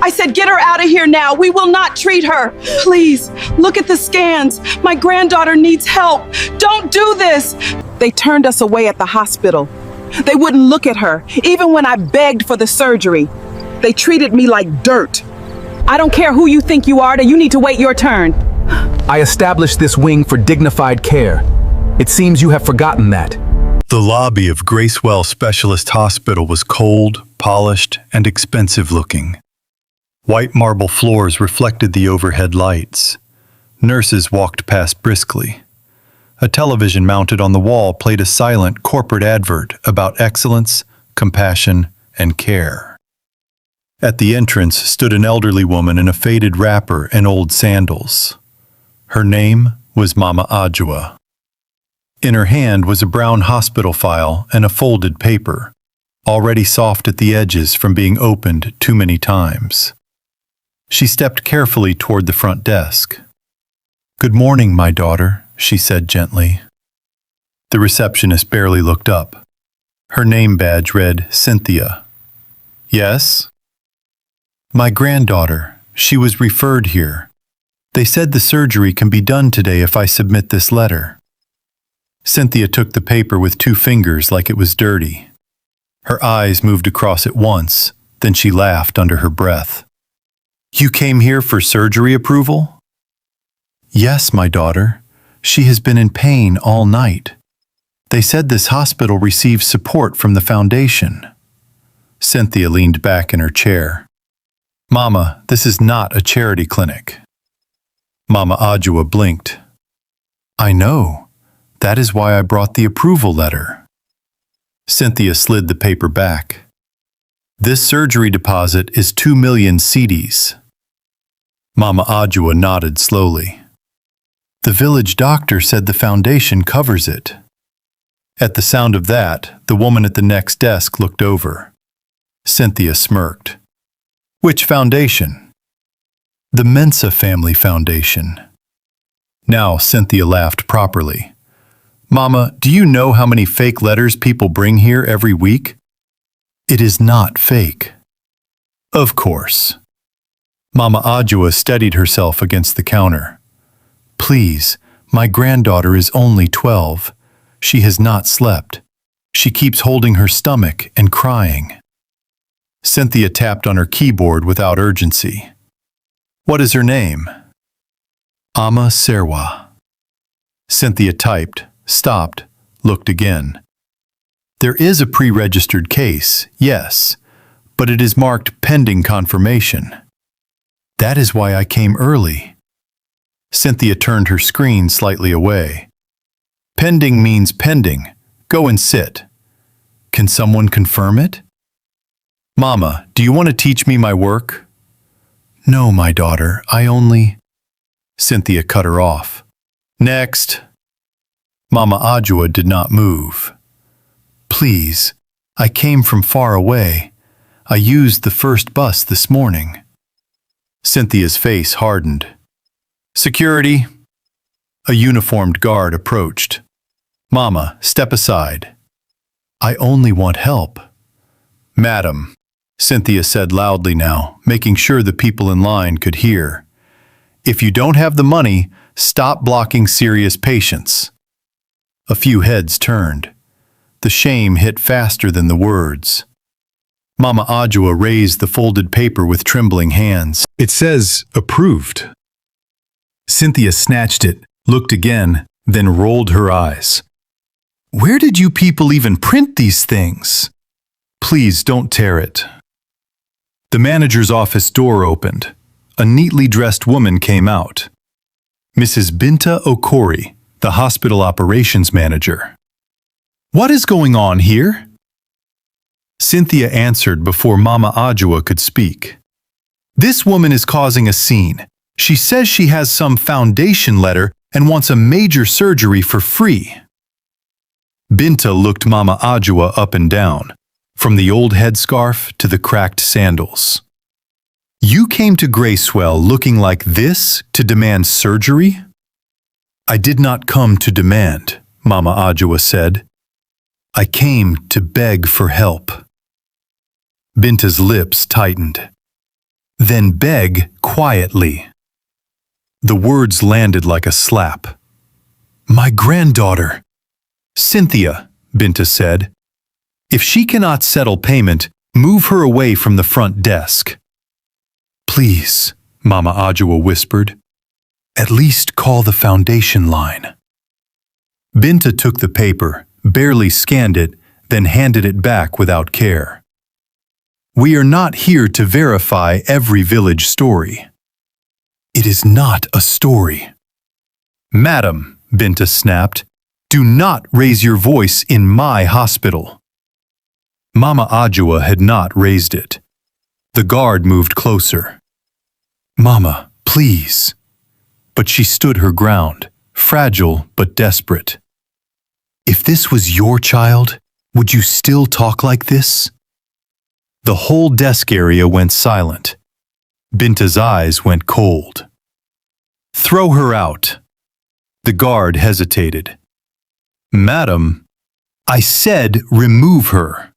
I said, get her out of here now. We will not treat her. Please, look at the scans. My granddaughter needs help. Don't do this. They turned us away at the hospital. They wouldn't look at her, even when I begged for the surgery. They treated me like dirt. I don't care who you think you are, you need to wait your turn. I established this wing for dignified care. It seems you have forgotten that. The lobby of Gracewell Specialist Hospital was cold, polished, and expensive-looking. White marble floors reflected the overhead lights. Nurses walked past briskly. A television mounted on the wall played a silent corporate advert about excellence, compassion, and care. At the entrance stood an elderly woman in a faded wrapper and old sandals. Her name was MAMA ADJOA. In her hand was a brown hospital file and a folded paper, already soft at the edges from being opened too many times. She stepped carefully toward the front desk. "Good morning, my daughter," she said gently. The receptionist barely looked up. Her name badge read Cynthia. "Yes?" "My granddaughter. She was referred here. They said the surgery can be done today if I submit this letter." Cynthia took the paper with 2 fingers like it was dirty. Her eyes moved across it once, then she laughed under her breath. "You came here for surgery approval?" "Yes, my daughter. She has been in pain all night. They said this hospital receives support from the foundation." Cynthia leaned back in her chair. "Mama, this is not a charity clinic." MAMA ADJOA blinked. "I know. That is why I brought the approval letter." Cynthia slid the paper back. "This surgery deposit is 2 million cedis." MAMA ADJOA nodded slowly. "The village doctor said the foundation covers it." At the sound of that, the woman at the next desk looked over. Cynthia smirked. "Which foundation?" "The Mensah Family Foundation." Now Cynthia laughed properly. "Mama, do you know how many fake letters people bring here every week?" "It is not fake." "Of course." MAMA ADJOA steadied herself against the counter. "Please, my granddaughter is only 12. She has not slept. She keeps holding her stomach and crying." Cynthia tapped on her keyboard without urgency. "What is her name?" "Ama SERWAA." Cynthia typed, stopped, looked again. "There is a pre-registered case, yes, but it is marked pending confirmation." "That is why I came early." Cynthia turned her screen slightly away. "Pending means pending. Go and sit. Can someone confirm it?" "Mama, do you want to teach me my work?" "No, my daughter, I only—" Cynthia cut her off. "Next." MAMA ADJOA did not move. "Please, I came from far away. I used the first bus this morning." Cynthia's face hardened. "Security." A uniformed guard approached. "Mama, step aside." "I only want help." "Madam," Cynthia said loudly now, making sure the people in line could hear. "If you don't have the money, stop blocking serious patients." A few heads turned. The shame hit faster than the words. MAMA ADJOA raised the folded paper with trembling hands. "It says approved." Cynthia snatched it, looked again, then rolled her eyes. "Where did you people even print these things?" "Please don't tear it." The manager's office door opened. A neatly dressed woman came out. Mrs. BINTA OKORIE, the hospital operations manager. "What is going on here?" Cynthia answered before MAMA ADJOA could speak. "This woman is causing a scene. She says she has some foundation letter and wants a major surgery for free." BINTA looked MAMA ADJOA up and down, from the old headscarf to the cracked sandals. "You came to Gracewell looking like this to demand surgery?" "I did not come to demand," MAMA ADJOA said. "I came to beg for help." BINTA's lips tightened. then beg quietly. The words landed like a slap. My granddaughter. Cynthia, BINTA said. If she cannot settle payment, move her away from the front desk. Please, Mama ADJOA whispered. At least call the foundation line. BINTA took the paper, barely scanned it, then handed it back without care. We are not here to verify every village story. It is not a story. Madam, BINTA snapped, do not raise your voice in my hospital. Mama ADJOA had not raised it. The guard moved closer. Mama, please. But she stood her ground, fragile but desperate. If this was your child, would you still talk like this? The whole desk area went silent. BINTA's eyes went cold. Throw her out. The guard hesitated. Madam, I said remove her.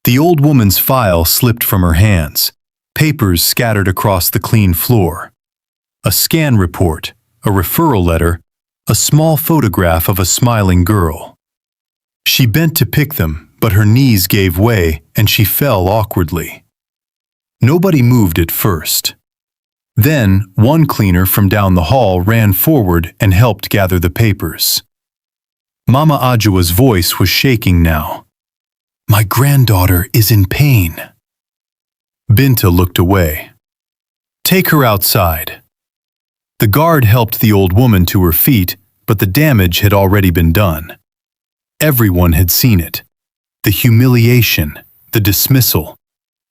The old woman's file slipped from her hands, papers scattered across the clean floor. A scan report, a referral letter, a small photograph of a smiling girl. She bent to pick them, but her knees gave way and she fell awkwardly. Nobody moved at first. Then, one cleaner from down the hall ran forward and helped gather the papers. Mama ADJOA's voice was shaking now. My granddaughter is in pain. BINTA looked away. Take her outside. The guard helped the old woman to her feet, but the damage had already been done. Everyone had seen it. The humiliation, the dismissal,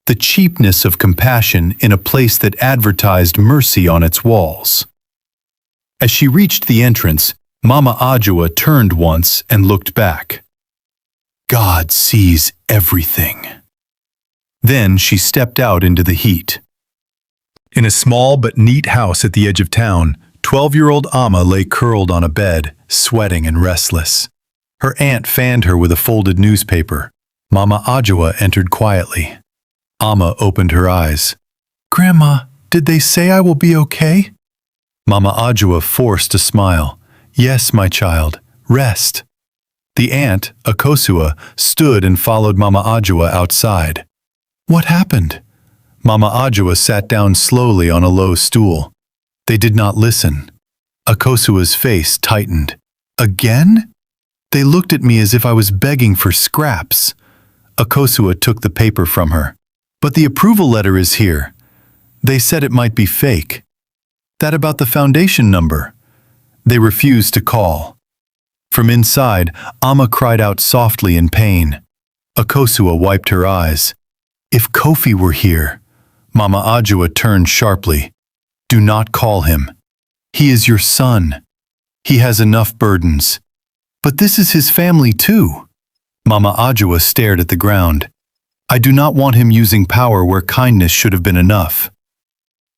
the cheapness of compassion in a place that advertised mercy on its walls. As she reached the entrance, Mama ADJOA turned once and looked back. God sees everything. Then she stepped out into the heat. In a small but neat house at the edge of town, 12-year-old Amma lay curled on a bed, sweating and restless. Her aunt fanned her with a folded newspaper. Mama ADJOA entered quietly. Amma opened her eyes. Grandma, did they say I will be okay? Mama ADJOA forced a smile. Yes, my child, rest. The aunt, OKORIE, stood and followed Mama ADJOA outside. What happened? Mama ADJOA sat down slowly on a low stool. They did not listen. OKORIE's face tightened. Again? They looked at me as if I was begging for scraps. OKORIE took the paper from her. But the approval letter is here. They said it might be fake. That about the foundation number. They refused to call. From inside, Amma cried out softly in pain. OKORIE wiped her eyes. If Kofi were here. Mama ADJOA turned sharply. Do not call him. He is your son. He has enough burdens. But this is his family too. Mama ADJOA stared at the ground. I do not want him using power where kindness should have been enough.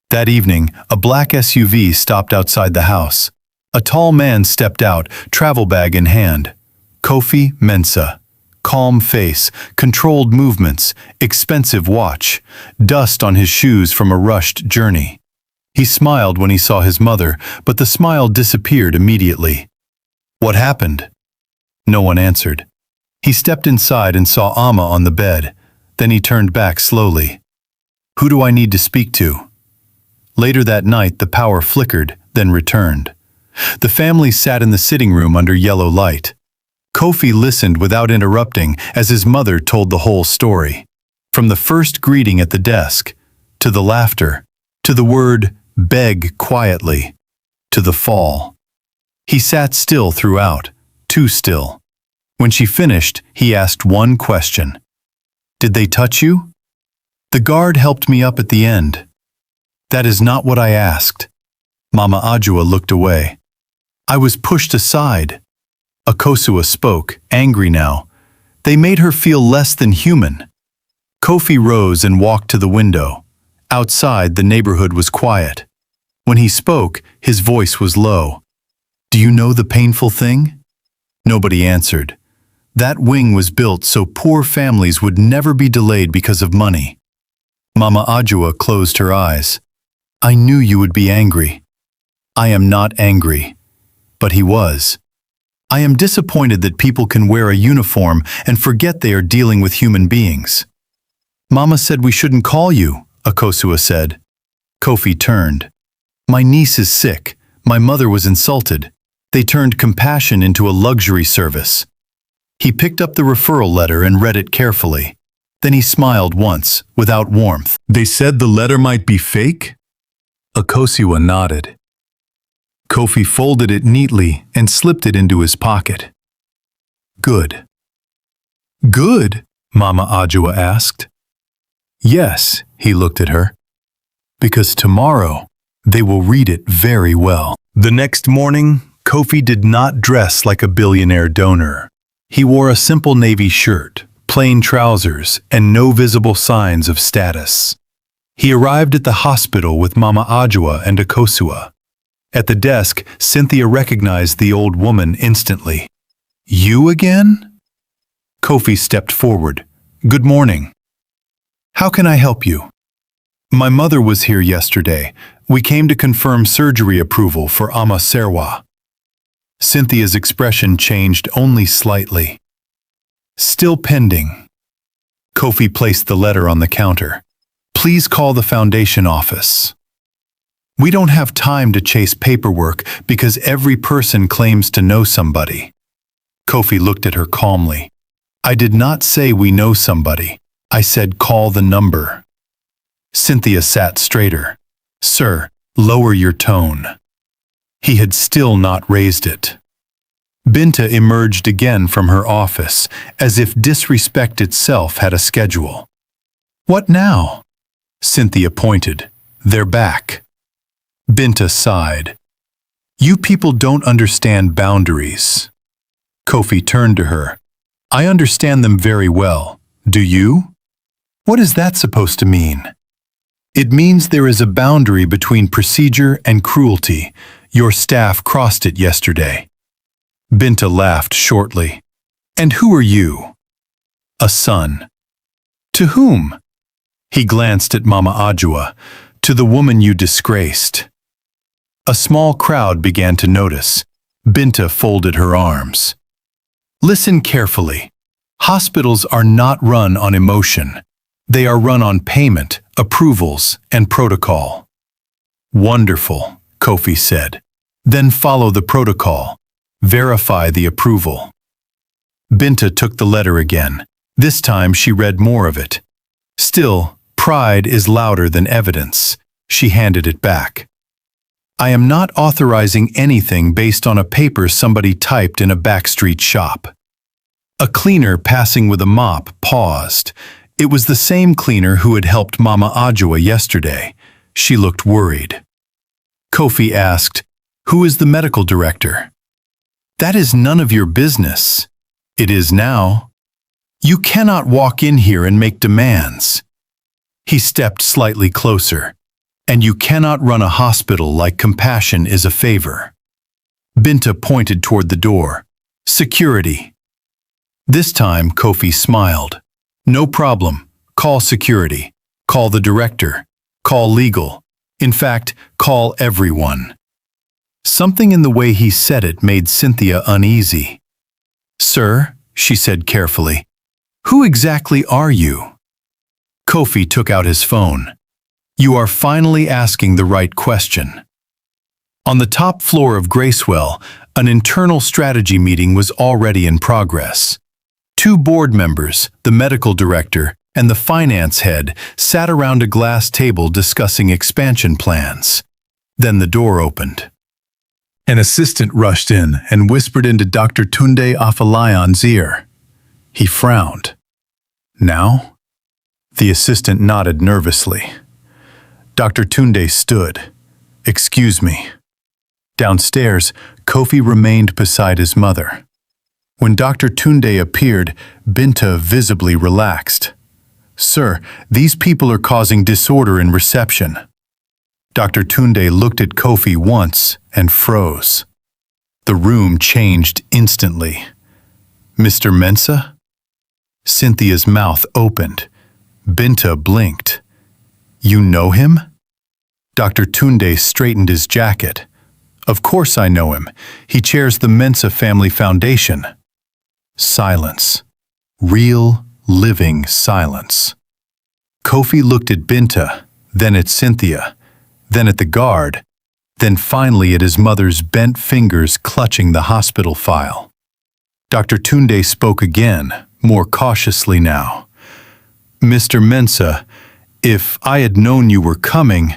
That evening, a black SUV stopped outside the house. A tall man stepped out, travel bag in hand. Kofi Mensah. Calm face, controlled movements, expensive watch, dust on his shoes from a rushed journey. He smiled when he saw his mother, but the smile disappeared immediately. What happened? No one answered. He stepped inside and saw Amma on the bed. Then he turned back slowly. Who do I need to speak to? Later that night, the power flickered, then returned. The family sat in the sitting room under yellow light. Kofi listened without interrupting as his mother told the whole story. From the first greeting at the desk, to the laughter, to the word, beg quietly, to the fall. He sat still throughout, too still. When she finished, he asked one question. Did they touch you? The guard helped me up at the end. That is not what I asked. Mama ADJOA looked away. I was pushed aside. OKORIE spoke, angry now. They made her feel less than human. Kofi rose and walked to the window. Outside, the neighborhood was quiet. When he spoke, his voice was low. Do you know the painful thing? Nobody answered. That wing was built so poor families would never be delayed because of money. Mama ADJOA closed her eyes. I knew you would be angry. I am not angry. But he was. I am disappointed that people can wear a uniform and forget they are dealing with human beings. Mama said we shouldn't call you, OKORIE said. Kofi turned. My niece is sick. My mother was insulted. They turned compassion into a luxury service. He picked up the referral letter and read it carefully. Then he smiled once, without warmth. They said the letter might be fake? OKORIE nodded. Kofi folded it neatly and slipped it into his pocket. Good. Good? Mama ADJOA asked. Yes, he looked at her. Because tomorrow, they will read it very well. The next morning, Kofi did not dress like a billionaire donor. He wore a simple navy shirt, plain trousers, and no visible signs of status. He arrived at the hospital with Mama ADJOA and OKORIE. At the desk, Cynthia recognized the old woman instantly. You again? Kofi stepped forward. Good morning. How can I help you? My mother was here yesterday. We came to confirm surgery approval for Ama SERWAA. Cynthia's expression changed only slightly. Still pending. Kofi placed the letter on the counter. Please call the foundation office. We don't have time to chase paperwork because every person claims to know somebody. Kofi looked at her calmly. I did not say we know somebody. I said call the number. Cynthia sat straighter. Sir, lower your tone. He had still not raised it. BINTA emerged again from her office, as if disrespect itself had a schedule. What now? Cynthia pointed. They're back. BINTA sighed. You people don't understand boundaries. Kofi turned to her. I understand them very well. Do you? What is that supposed to mean? It means there is a boundary between procedure and cruelty. Your staff crossed it yesterday. BINTA laughed shortly. And who are you? A son. To whom? He glanced at Mama ADJOA. To the woman you disgraced. A small crowd began to notice. BINTA folded her arms. Listen carefully. Hospitals are not run on emotion. They are run on payment, approvals, and protocol. Wonderful, Kofi said. Then follow the protocol. Verify the approval. BINTA took the letter again. This time she read more of it. Still, pride is louder than evidence. She handed it back. I am not authorizing anything based on a paper somebody typed in a backstreet shop. A cleaner passing with a mop paused. It was the same cleaner who had helped Mama ADJOA yesterday. She looked worried. Kofi asked, Who is the medical director? That is none of your business. It is now. You cannot walk in here and make demands. He stepped slightly closer. And you cannot run a hospital like compassion is a favor. BINTA pointed toward the door. Security. This time Kofi smiled. No problem. Call security. Call the director. Call legal. In fact, call everyone. Something in the way he said it made Cynthia uneasy. Sir, she said carefully, who exactly are you? Kofi took out his phone. You are finally asking the right question. On the top floor of Gracewell, an internal strategy meeting was already in progress. 2 board members, the medical director, and the finance head sat around a glass table discussing expansion plans. Then the door opened. An assistant rushed in and whispered into Dr. Tunde Afolayan's ear. He frowned. Now? The assistant nodded nervously. Dr. Tunde stood. Excuse me. Downstairs, Kofi remained beside his mother. When Dr. Tunde appeared, BINTA visibly relaxed. Sir, these people are causing disorder in reception. Dr. Tunde looked at Kofi once and froze. The room changed instantly. Mr. Mensah? Cynthia's mouth opened. BINTA blinked. You know him? Dr. Tunde straightened his jacket. Of course I know him. He chairs the Mensah Family Foundation. Silence. Real, living silence. Kofi looked at BINTA, then at Cynthia, then at the guard, then finally at his mother's bent fingers clutching the hospital file. Dr. Tunde spoke again, more cautiously now. Mr. Mensah, if I had known you were coming—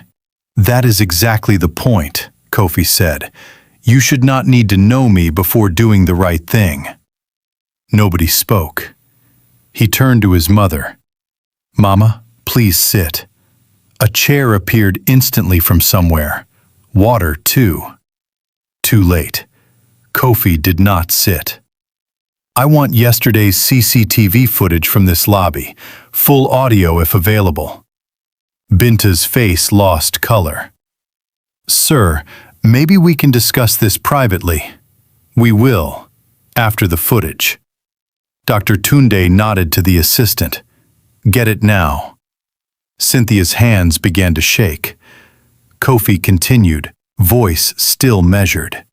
That is exactly the point, Kofi said. You should not need to know me before doing the right thing. Nobody spoke. He turned to his mother. Mama, please sit. A chair appeared instantly from somewhere. Water, too. Too late. Kofi did not sit. I want yesterday's CCTV footage from this lobby, full audio if available. BINTA's face lost color. Sir, maybe we can discuss this privately. We will, after the footage. Dr. Tunde nodded to the assistant. Get it now. Cynthia's hands began to shake. Kofi continued, voice still measured.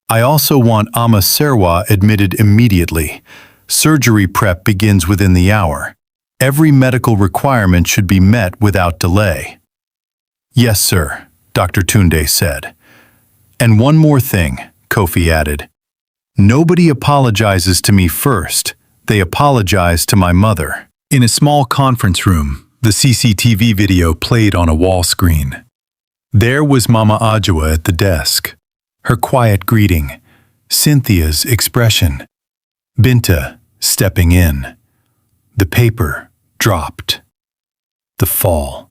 I also want SERWAA admitted immediately. Surgery prep begins within the hour. Every medical requirement should be met without delay. Yes, sir, Dr. Tunde said. And one more thing, Kofi added. Nobody apologizes to me first. They apologize to my mother. In a small conference room, the CCTV video played on a wall screen. There was MAMA ADJOA at the desk. Her quiet greeting, Cynthia's expression. BINTA stepping in. The paper dropped. The fall.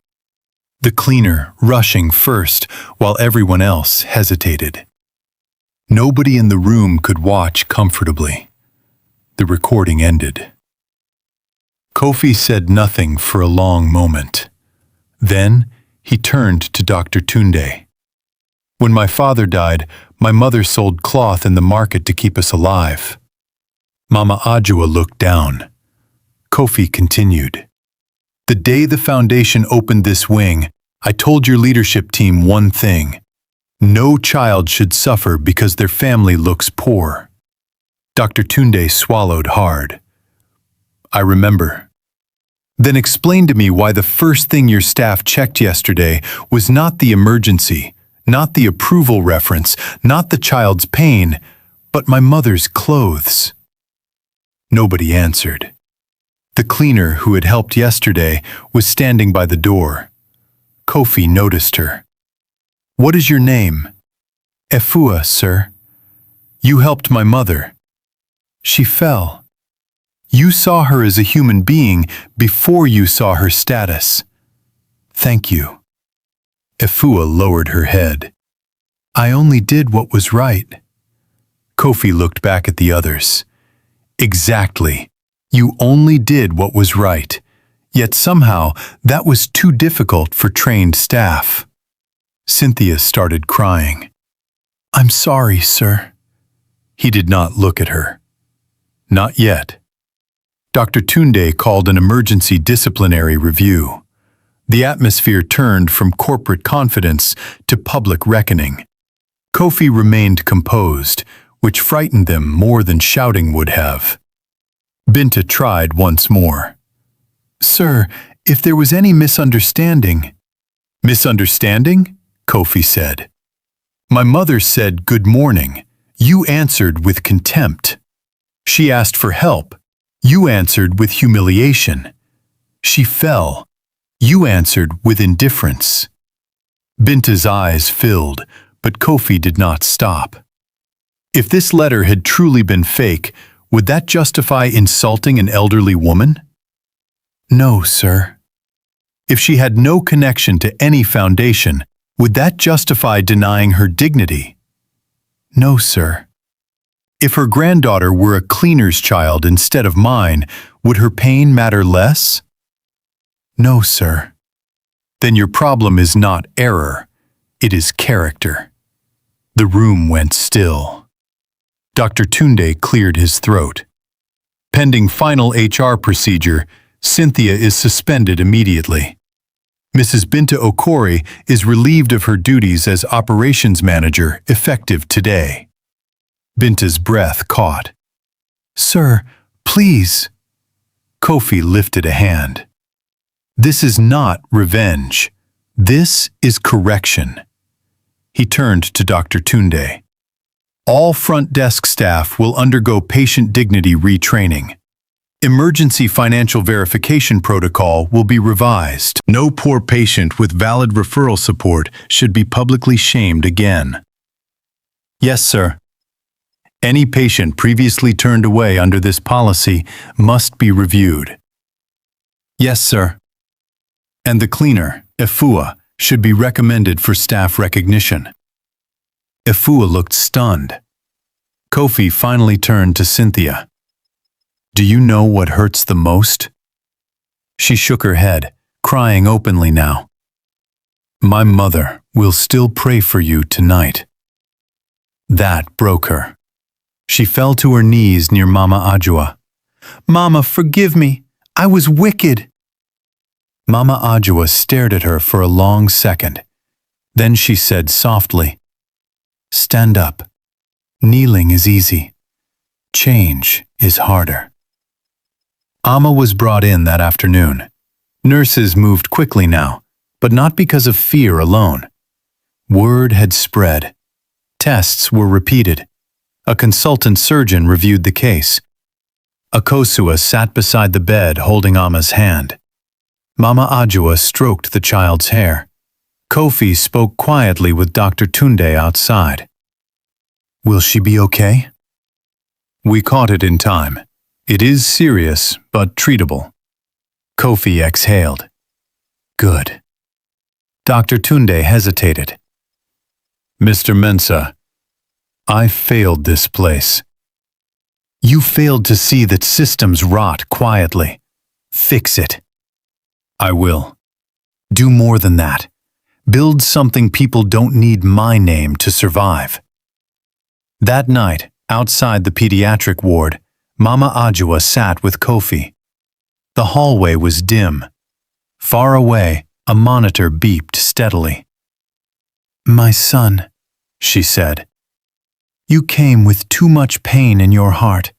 The cleaner rushing first while everyone else hesitated. Nobody in the room could watch comfortably. The recording ended. Kofi said nothing for a long moment. Then he turned to Dr. Tunde. When my father died, my mother sold cloth in the market to keep us alive. MAMA ADJOA looked down. Kofi continued. The day the foundation opened this wing, I told your leadership team one thing. No child should suffer because their family looks poor. Dr. Tunde swallowed hard. I remember. Then explain to me why the first thing your staff checked yesterday was not the emergency, not the approval reference, not the child's pain, but my mother's clothes. Nobody answered. The cleaner who had helped yesterday was standing by the door. Kofi noticed her. What is your name? Efua, sir. You helped my mother. She fell. You saw her as a human being before you saw her status. Thank you. Efua lowered her head. I only did what was right. Kofi looked back at the others. Exactly. You only did what was right. Yet somehow that was too difficult for trained staff. Cynthia started crying. I'm sorry, sir. He did not look at her. Not yet. Dr. Tunde called an emergency disciplinary review. The atmosphere turned from corporate confidence to public reckoning. Kofi remained composed, which frightened them more than shouting would have. BINTA tried once more. Sir, if there was any misunderstanding— Misunderstanding? Kofi said. My mother said good morning. You answered with contempt. She asked for help. You answered with humiliation. She fell. You answered with indifference. BINTA's eyes filled, but Kofi did not stop. If this letter had truly been fake, would that justify insulting an elderly woman? No, sir. If she had no connection to any foundation, would that justify denying her dignity? No, sir. If her granddaughter were a cleaner's child instead of mine, would her pain matter less? No, sir. Then your problem is not error, it is character. The room went still. Dr. Tunde cleared his throat. Pending final HR procedure, Cynthia is suspended immediately. Mrs. BINTA OKORIE is relieved of her duties as operations manager effective today. BINTA's breath caught. Sir, please. Kofi lifted a hand. This is not revenge. This is correction. He turned to Dr. Tunde. All front desk staff will undergo patient dignity retraining. Emergency financial verification protocol will be revised. No poor patient with valid referral support should be publicly shamed again. Yes, sir. Any patient previously turned away under this policy must be reviewed. Yes, sir. And the cleaner, Efua, should be recommended for staff recognition. Efua looked stunned. Kofi finally turned to Cynthia. Do you know what hurts the most? She shook her head, crying openly now. My mother will still pray for you tonight. That broke her. She fell to her knees near Mama ADJOA. Mama, forgive me. I was wicked. Mama ADJOA stared at her for a long second. Then she said softly, Stand up. Kneeling is easy. Change is harder. Amma was brought in that afternoon. Nurses moved quickly now, but not because of fear alone. Word had spread. Tests were repeated. A consultant surgeon reviewed the case. Akosua sat beside the bed holding Amma's hand. Mama ADJOA stroked the child's hair. Kofi spoke quietly with Dr. Tunde outside. Will she be okay? We caught it in time. It is serious, but treatable. Kofi exhaled. Good. Dr. Tunde hesitated. Mr. Mensah, I failed this place. You failed to see that systems rot quietly. Fix it. I will. Do more than that. Build something people don't need my name to survive. That night, outside the pediatric ward, Mama ADJOA sat with Kofi. The hallway was dim. Far away, a monitor beeped steadily. My son, she said. You came with too much pain in your heart,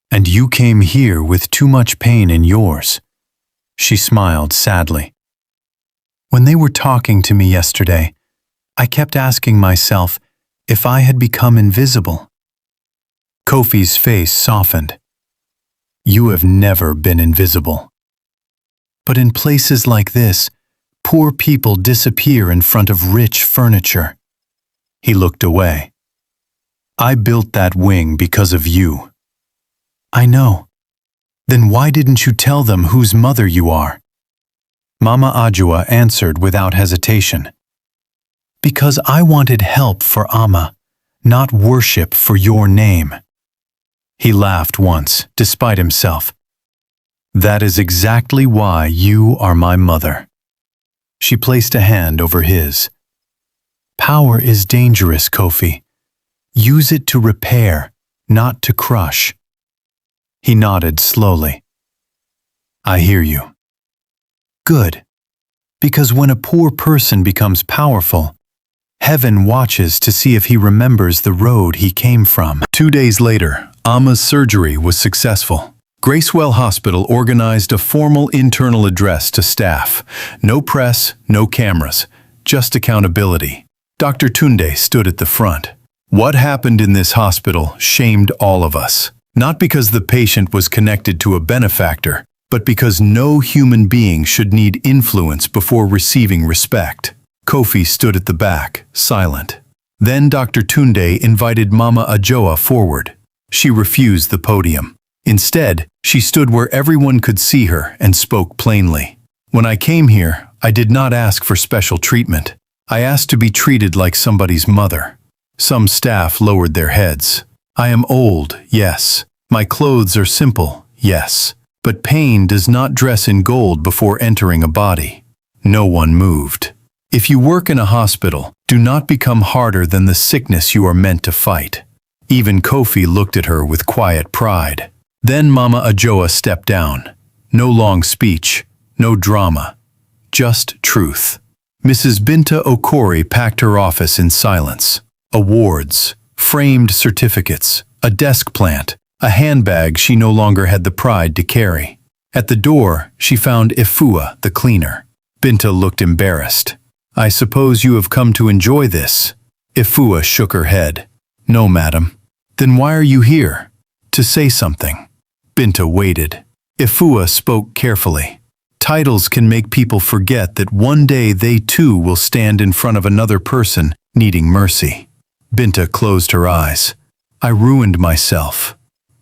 and you came here with too much pain in yours. She smiled sadly. When they were talking to me yesterday, I kept asking myself if I had become invisible. Kofi's face softened. You have never been invisible. But in places like this, poor people disappear in front of rich furniture. He looked away. I built that wing because of you. I know. Then why didn't you tell them whose mother you are? Mama ADJOA answered without hesitation. Because I wanted help for Amma, not worship for your name. He laughed once, despite himself. That is exactly why you are my mother. She placed a hand over his. Power is dangerous, Kofi. Use it to repair, not to crush. He nodded slowly. I hear you. Good. Because when a poor person becomes powerful, heaven watches to see if he remembers the road he came from. 2 days later, Amma's surgery was successful. Gracewell Hospital organized a formal internal address to staff. No press, no cameras, just accountability. Dr. Tunde stood at the front. What happened in this hospital shamed all of us. Not because the patient was connected to a benefactor, but because no human being should need influence before receiving respect. Kofi stood at the back, silent. Then Dr. Tunde invited Mama ADJOA forward. She refused the podium. Instead, she stood where everyone could see her and spoke plainly. When I came here, I did not ask for special treatment. I asked to be treated like somebody's mother. Some staff lowered their heads. I am old, yes. My clothes are simple, yes. But pain does not dress in gold before entering a body. No one moved. If you work in a hospital, do not become harder than the sickness you are meant to fight. Even Kofi looked at her with quiet pride. Then Mama ADJOA stepped down. No long speech, no drama. just truth. Mrs. BINTA OKORIE packed her office in silence. Awards, framed certificates, a desk plant, a handbag she no longer had the pride to carry. At the door, she found Efua, the cleaner. BINTA looked embarrassed. "I suppose you have come to enjoy this." Efua shook her head. "No, madam." "Then why are you here?" "To say something." BINTA waited. Efua spoke carefully. "Titles can make people forget that one day they too will stand in front of another person needing mercy." BINTA closed her eyes. "I ruined myself."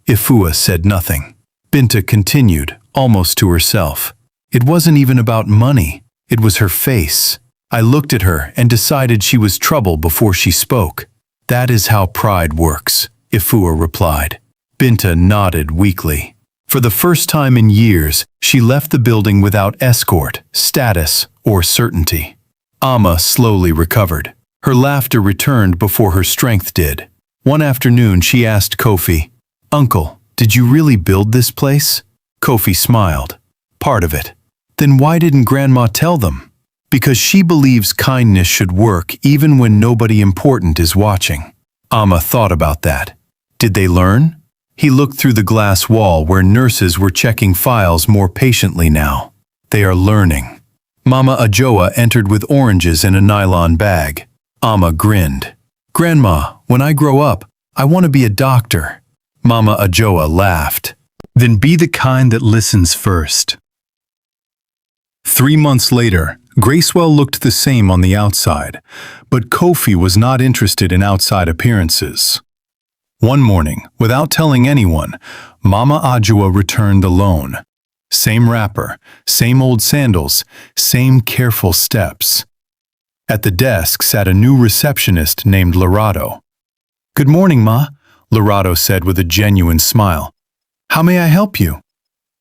Efua said nothing. BINTA continued, almost to herself. "It wasn't even about money. It was her face. I looked at her and decided she was trouble before she spoke." "That is how pride works," Efua replied. BINTA nodded weakly. For the first time in years, she left the building without escort, status, or certainty. Amma slowly recovered. Her laughter returned before her strength did. One afternoon she asked Kofi, "Uncle, did you really build this place?" Kofi smiled. "Part of it." "Then why didn't Grandma tell them?" "Because she believes kindness should work even when nobody important is watching." Amma thought about that. Did they learn? He looked through the glass wall where nurses were checking files more patiently now. They are learning. Mama ADJOA entered with oranges in a nylon bag. Amma grinned. "Grandma, when I grow up, I want to be a doctor." Mama ADJOA laughed. Then be the kind that listens first. 3 months later, Gracewell looked the same on the outside, but Kofi was not interested in outside appearances. One morning, without telling anyone, Mama ADJOA returned alone. Same wrapper, same old sandals, same careful steps. At the desk sat a new receptionist named Lorado. "Good morning, Ma," Lorado said with a genuine smile. "How may I help you?"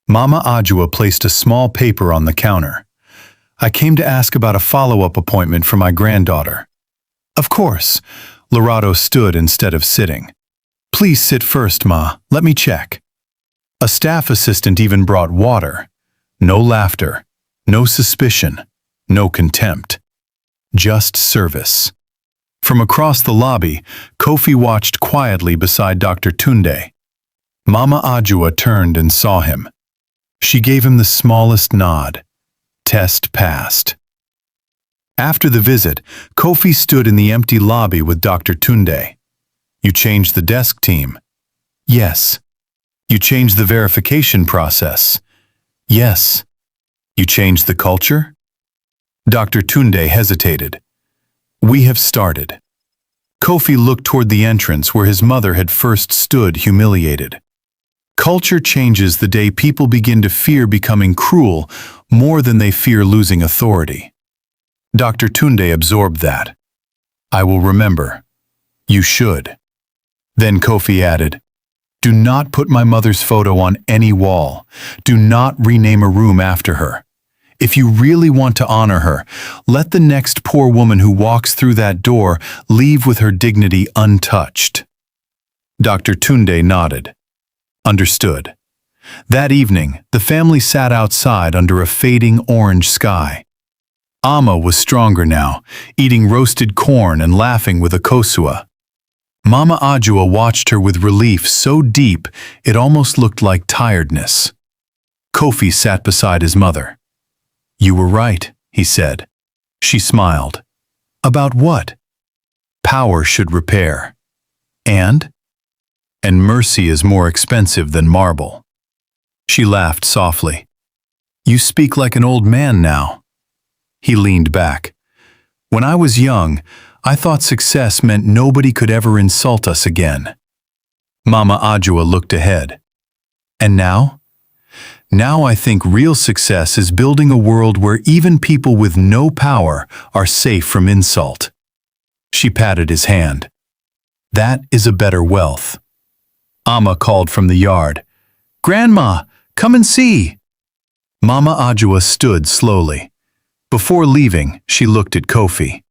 Mama ADJOA placed a small paper on the counter. "I came to ask about a follow-up appointment for my granddaughter." "Of course." Lorado stood instead of sitting. "Please sit first, Ma. Let me check." A staff assistant even brought water. No laughter, no suspicion, no contempt. Just service. From across the lobby, Kofi watched quietly beside Dr. Tunde. Mama ADJOA turned and saw him. She gave him the smallest nod. Test passed. After the visit, Kofi stood in the empty lobby with Dr. Tunde. "You changed the desk team?" "Yes." "You changed the verification process?" "Yes." "You changed the culture?" Dr. Tunde hesitated. "We have started." Kofi looked toward the entrance where his mother had first stood humiliated. Culture changes the day people begin to fear becoming cruel more than they fear losing authority. Dr. Tunde absorbed that. "I will remember." "You should." Then Kofi added, "Do not put my mother's photo on any wall. Do not rename a room after her. If you really want to honor her, let the next poor woman who walks through that door leave with her dignity untouched." Dr. Tunde nodded. Understood. That evening, the family sat outside under a fading orange sky. Amma was stronger now, eating roasted corn and laughing with Akosua. Mama ADJOA watched her with relief so deep it almost looked like tiredness. Kofi sat beside his mother. "You were right," he said. She smiled. "About what?" "Power should repair." "And?" "And mercy is more expensive than marble." She laughed softly. "You speak like an old man now." He leaned back. "When I was young, I thought success meant nobody could ever insult us again." Mama ADJOA looked ahead. "And now?" "Now I think real success is building a world where even people with no power are safe from insult." She patted his hand. "That is a better wealth." Amma called from the yard. "Grandma, come and see." Mama ADJOA stood slowly. Before leaving, she looked at Kofi.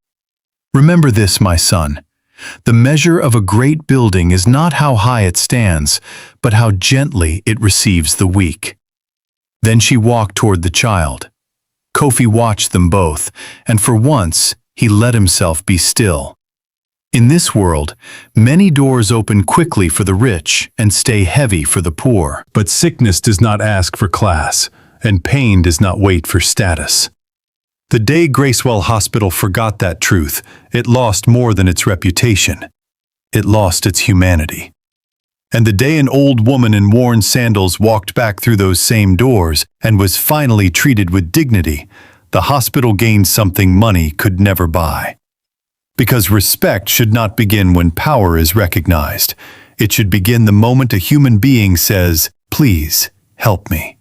"Remember this, my son. The measure of a great building is not how high it stands, but how gently it receives the weak." Then she walked toward the child. Kofi watched them both, and for once, he let himself be still. In this world, many doors open quickly for the rich and stay heavy for the poor. But sickness does not ask for class, and pain does not wait for status. The day Gracewell Hospital forgot that truth, it lost more than its reputation. It lost its humanity. And the day an old woman in worn sandals walked back through those same doors and was finally treated with dignity, the hospital gained something money could never buy. Because respect should not begin when power is recognized. It should begin the moment a human being says, "Please, help me."